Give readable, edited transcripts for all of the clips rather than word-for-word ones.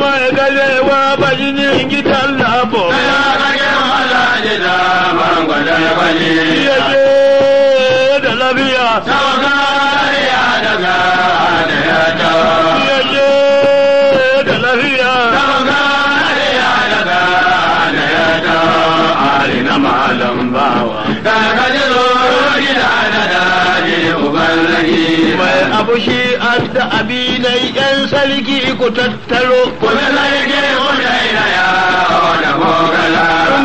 mai galewa bajinin gidan labo. Yake da lafiya. Yake da lafiya. Na malam bawa. Mai abu shi adda abinai yan sarki ku tattaro.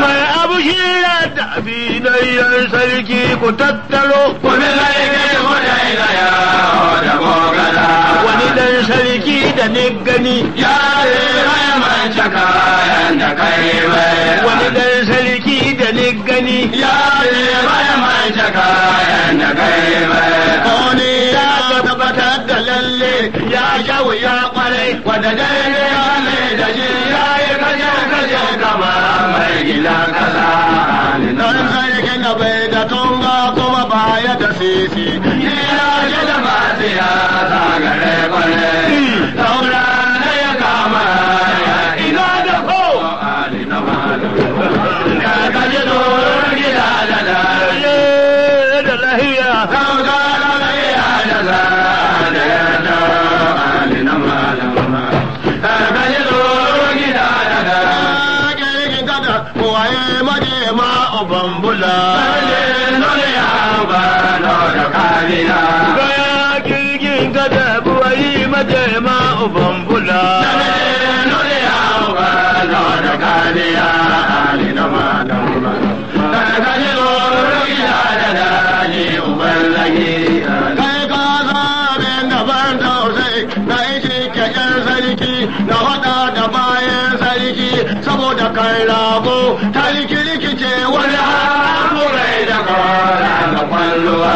Mai abu shi adda abinai yan sarki ku tattaro. Wani dan sarki da ni gani. Wani dan sarki da ni gani. Kone ya tabbatar da lalle ya shawo ya kwarai wanda dai ya mai da shi ya yi kaje kama mai gila kaza. Don sarkin da bai da tunga kuma baya da sisi. Ya ji da masu ya zagare kwarai. Saura na ya kama ya ina da ko. Ya kaje doron gida da lahiya. Gaya kirgin gada buwayi majema ubambula. Saboda kai rago ta rikice wani haƙurai da kwalluwa.